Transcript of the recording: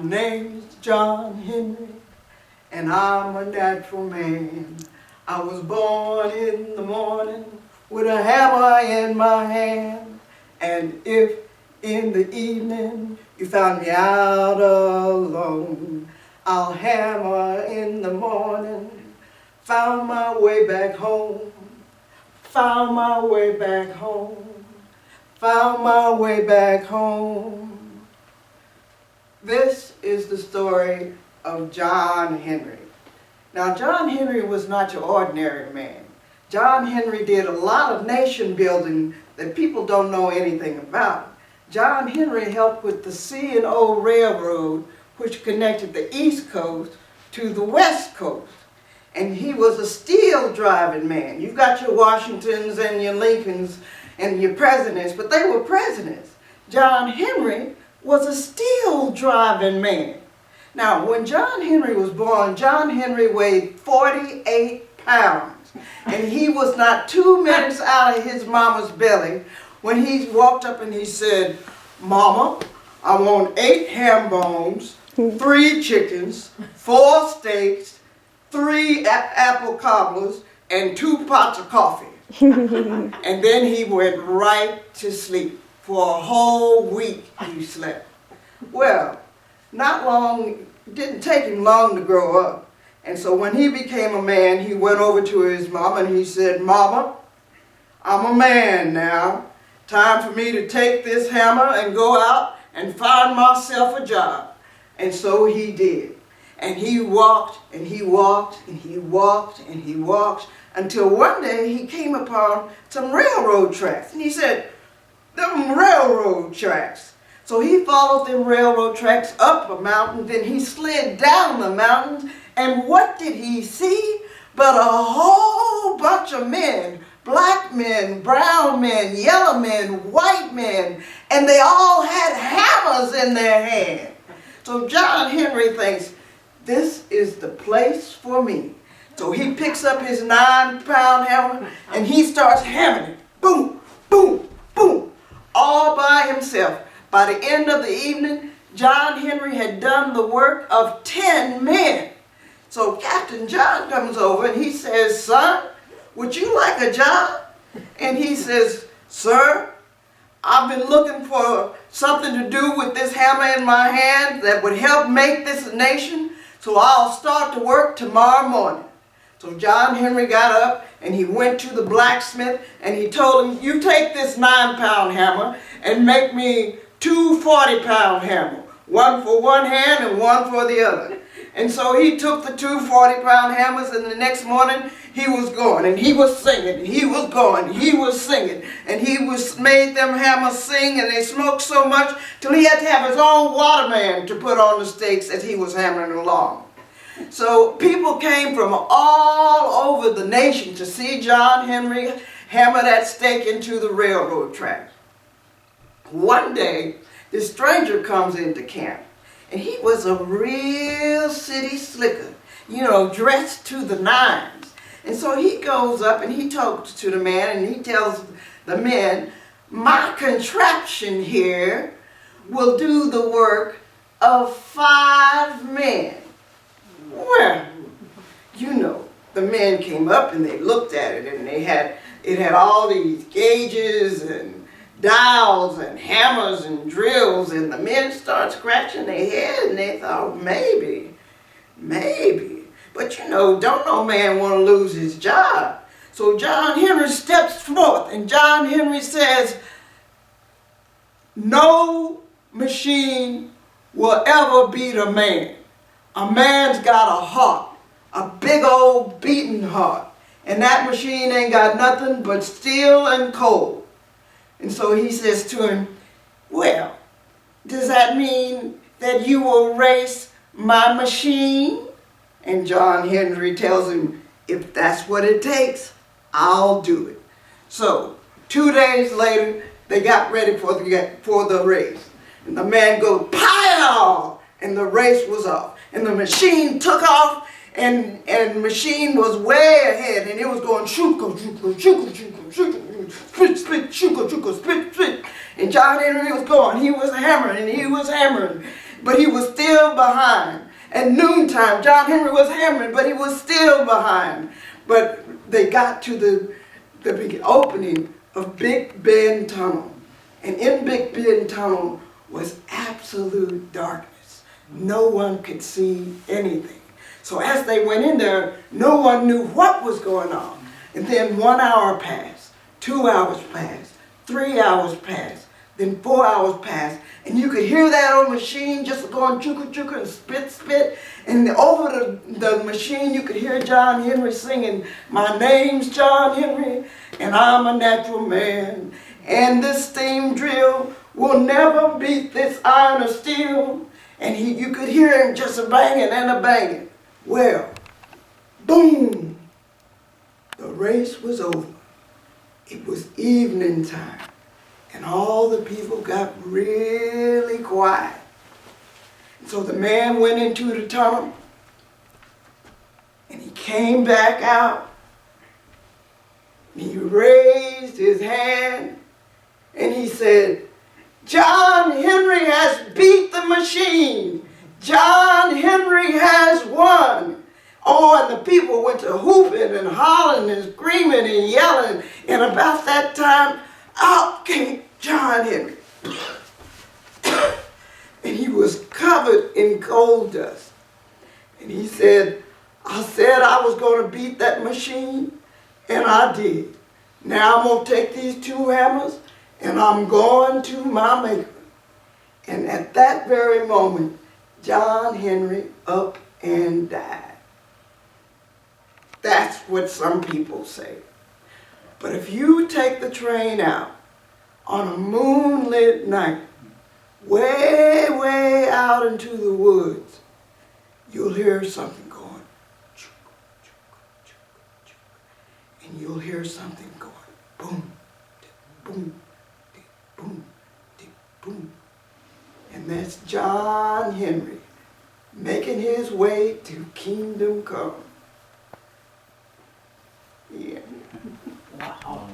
Name's John Henry, and I'm a natural man. I was born in the morning with a hammer in my hand. And if in the evening you found me out alone, I'll hammer in the morning. Found my way back home. Found my way back home. Found my way back home. This is the story of John Henry. Now, John Henry was not your ordinary man. John Henry did a lot of nation building that people don't know anything about. John Henry helped with the C&O Railroad, which connected the East Coast to the West Coast. And he was a steel driving man. You've got your Washingtons and your Lincolns and your presidents, but they were presidents. John Henry was a steel driving man. Now, when John Henry was born, John Henry weighed 48 pounds. And he was not 2 minutes out of his mama's belly when he walked up and he said, "Mama, I want 8 ham bones, 3 chickens, 4 steaks, 3 apple cobblers, and 2 pots of coffee." And then he went right to sleep. For a whole week he slept. Well, it didn't take him long to grow up. And so when he became a man, he went over to his mama and he said, "Mama, I'm a man now. Time for me to take this hammer and go out and find myself a job." And so he did. And he walked and he walked and he walked and he walked until one day he came upon some railroad tracks. And he said, "Them railroad tracks." So he followed them railroad tracks up a mountain, then he slid down the mountain, and what did he see? But a whole bunch of men, black men, brown men, yellow men, white men, and they all had hammers in their hand. So John Henry thinks, this is the place for me. So he picks up his 9-pound hammer and he starts hammering it. Boom, boom, boom, all by himself. By the end of the evening, John Henry had done the work of 10 men. So Captain John comes over and he says, "Son, would you like a job?" And he says, "Sir, I've been looking for something to do with this hammer in my hand that would help make this a nation, so I'll start to work tomorrow morning." So John Henry got up and he went to the blacksmith and he told him, "You take this 9-pound hammer and make me 2 40-pound hammers, one for one hand and one for the other." And so he took the 2 40-pound hammers, and the next morning he was going and he was singing and he was going and he was singing and he made them hammers sing, and they smoked so much till he had to have his own waterman to put on the stakes as he was hammering along. So people came from all over the nation to see John Henry hammer that stake into the railroad tracks. One day, this stranger comes into camp, and he was a real city slicker, dressed to the nines. And so he goes up and he talks to the man and he tells the men, "My contraption here will do the work of 5 men." Well, the men came up and they looked at it, and it had all these gauges and dials and hammers and drills, and the men started scratching their head and they thought, maybe. But don't no man want to lose his job. So John Henry steps forth and John Henry says, "No machine will ever beat a man. A man's got a heart, a big old beating heart, and that machine ain't got nothing but steel and coal." And so he says to him, "Well, does that mean that you will race my machine?" And John Henry tells him, "If that's what it takes, I'll do it." So 2 days later, they got ready for the race. And the man goes, "Pow!" and the race was off. And the machine took off, and the machine was way ahead, and it was going shuka, shuka, shuka, shuka, shuka, split, split, shuka, shuka, split, split. And John Henry was going, he was hammering, and he was hammering. but he was still behind. At noontime, John Henry was hammering, but he was still behind. But they got to the big opening of Big Bend Tunnel. And in Big Bend Tunnel was absolute darkness. No one could see anything. So as they went in there, no one knew what was going on. And then 1 hour passed, 2 hours passed, 3 hours passed, then 4 hours passed. And you could hear that old machine just going chooka chooka and spit spit. And over the machine you could hear John Henry singing, "My name's John Henry and I'm a natural man. And this steam drill will never beat this iron of steel." And you could hear him just a banging and a banging. Well, boom, the race was over. It was evening time. And all the people got really quiet. So the man went into the tunnel and he came back out and he raised his hand and he said, "John Henry has beat the machine. John Henry has won." Oh, and the people went to whooping and hollering and screaming and yelling. And about that time, out came John Henry. And he was covered in gold dust. And he said, "I said I was going to beat that machine, and I did. Now I'm going to take these 2 hammers, and I'm going to my maker." And at that very moment, John Henry up and died. That's what some people say. But if you take the train out on a moonlit night, way, way out into the woods, you'll hear something going, chook, chook, chook, chook. And you'll hear something going, boom, dip, boom, dip, boom, dip, boom. And that's John Henry making his way to kingdom come. Yeah. Wow.